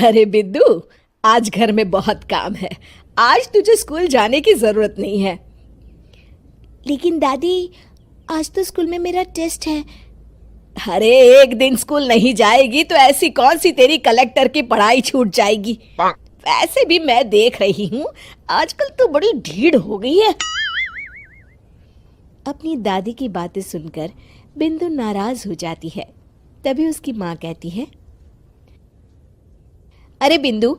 अरे बिद्दू, आज घर में बहुत काम है। आज तुझे स्कूल जाने की जरूरत नहीं है। लेकिन दादी, आज तो स्कूल में मेरा टेस्ट है। अरे एक दिन स्कूल नहीं जाएगी तो ऐसी कौन सी तेरी कलेक्टर की पढ़ाई छूट जाएगी। वैसे भी मैं देख रही हूँ आजकल तो बड़ी ढीठ हो गई है। अपनी दादी की बातें सुनकर बिंदु नाराज हो जाती है। तभी उसकी माँ कहती है, अरे बिंदु,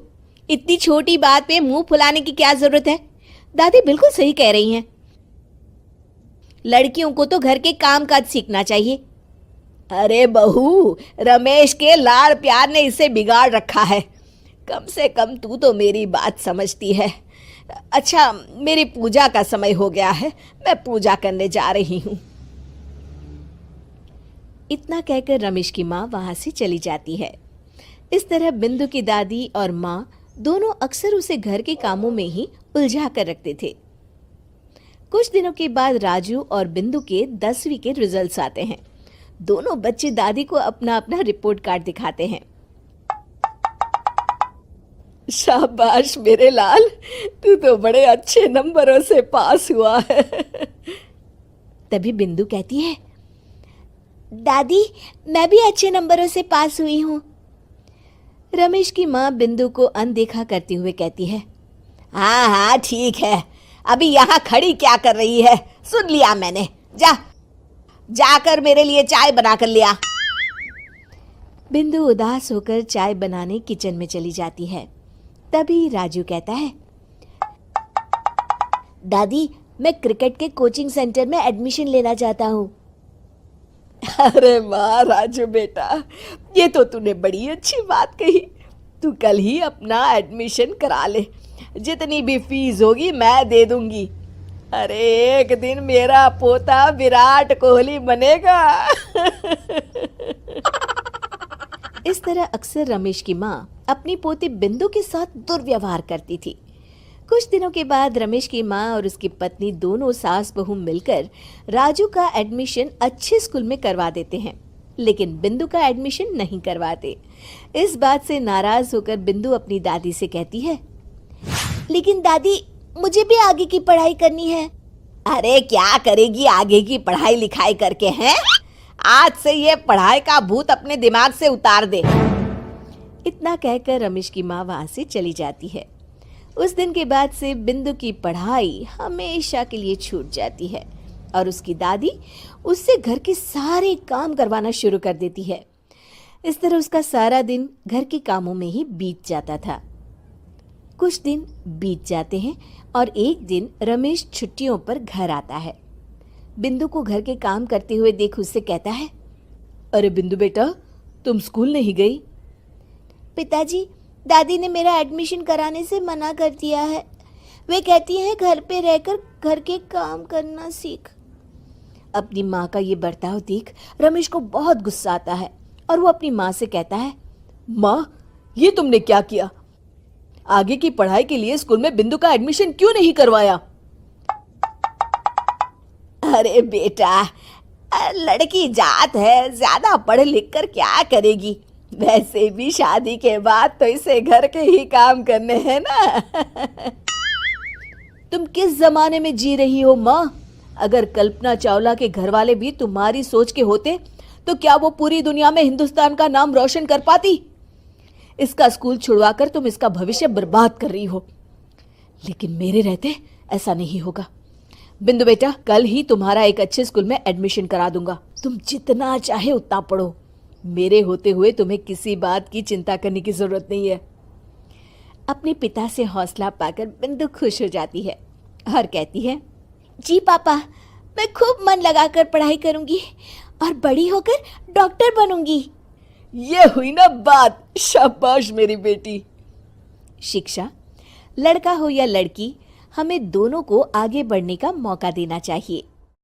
इतनी छोटी बात पे मुंह फुलाने की क्या जरूरत है। दादी बिल्कुल सही कह रही हैं। लड़कियों को तो घर के काम काज सीखना चाहिए। अरे बहू, रमेश के लाड़ प्यार ने इसे बिगाड़ रखा है। कम से कम तू तो मेरी बात समझती है। अच्छा, मेरी पूजा का समय हो गया है, मैं पूजा करने जा रही हूँ। इतना कहकर रमेश की माँ वहां से चली जाती है। इस तरह बिंदु की दादी और माँ दोनों अक्सर उसे घर के कामों में ही उलझा कर रखते थे। कुछ दिनों के बाद राजू और बिंदु के 10वीं के रिजल्ट्स आते हैं। दोनों बच्चे दादी को अपना अपना रिपोर्ट कार्ड दिखाते हैं। शाबाश मेरे लाल, तू तो बड़े अच्छे नंबरों से पास हुआ है। तभी बिंदु कहती है, दादी, मैं भी अच्छे नंबरों से पास हुई हूँ। रमेश की माँ बिंदु को अनदेखा करते हुए कहती है, हाँ हाँ ठीक है, अभी यहाँ खड़ी क्या कर रही है, सुन लिया मैंने। जाकर मेरे लिए चाय बना कर लिया। बिंदु उदास होकर चाय बनाने किचन में चली जाती है। तभी राजू कहता है, दादी, मैं क्रिकेट के कोचिंग सेंटर में एडमिशन लेना चाहता हूँ। अरे वाह राजू बेटा, ये तो तूने बड़ी अच्छी बात कही। तू कल ही अपना एडमिशन करा ले, जितनी भी फीस होगी मैं दे दूंगी। अरे एक दिन मेरा पोता विराट कोहली बनेगा। इस तरह अक्सर रमेश की माँ अपनी पोती बिंदु के साथ दुर्व्यवहार करती थी। कुछ दिनों के बाद रमेश की माँ और उसकी पत्नी दोनों सास बहू मिलकर राजू का एडमिशन अच्छे स्कूल में करवा देते हैं, लेकिन बिंदु का एडमिशन नहीं करवाते। इस बात से नाराज होकर बिंदु अपनी दादी से कहती है, लेकिन दादी, मुझे भी आगे की पढ़ाई करनी है। अरे क्या करेगी आगे की पढ़ाई लिखाई करके, हैं? आज से ये पढ़ाई का भूत अपने दिमाग से उतार दे। इतना कहकर रमेश की माँ वहां से चली जाती है। उस दिन के बाद से बिंदु की पढ़ाई हमेशा के लिए छूट जाती है और उसकी दादी उससे घर के सारे काम करवाना शुरू कर देती है। इस तरह उसका सारा दिन घर के कामों में ही बीत जाता था। कुछ दिन बीत जाते हैं और एक दिन रमेश छुट्टियों पर घर आता है। बिंदु को घर के काम करते हुए देख उससे कहता है, अरे बिंदु बेटा, तुम स्कूल नहीं गई? पिताजी, दादी ने मेरा एडमिशन कराने से मना कर दिया है। वे कहती हैं घर पे रहकर घर के काम करना सीख। अपनी माँ का ये बर्ताव देख रमेश को बहुत गुस्सा आता है और वो अपनी माँ से कहता है, माँ, ये तुमने क्या किया? आगे की पढ़ाई के लिए स्कूल में बिंदु का एडमिशन क्यों नहीं करवाया? अरे बेटा, लड़की जात है, ज्यादा पढ़ लिख कर क्या करेगी? वैसे भी शादी के बाद तो इसे घर के ही काम करने हैं ना। तुम किस जमाने में जी रही हो माँ? अगर कल्पना चावला के घर वाले भी तुम्हारी सोच के होते तो क्या वो पूरी दुनिया में हिंदुस्तान का नाम रोशन कर पाती? इसका स्कूल छुड़वाकर तुम इसका भविष्य बर्बाद कर रही हो, लेकिन मेरे रहते ऐसा नहीं होगा। बिंदु बेटा, कल ही तुम्हारा एक अच्छे स्कूल में एडमिशन करा दूंगा। तुम जितना चाहे उतना पढ़ो। मेरे होते हुए तुम्हें किसी बात की चिंता करने की जरूरत नहीं है। अपने पिता से हौसला पाकर बिंदु खुश हो जाती है और कहती है, जी पापा, मैं खूब मन लगाकर पढ़ाई करूंगी और बड़ी होकर डॉक्टर बनूंगी। ये हुई ना बात, शाबाश मेरी बेटी। शिक्षा, लड़का हो या लड़की, हमें दोनों को आगे बढ़ने का मौका देना चाहिए।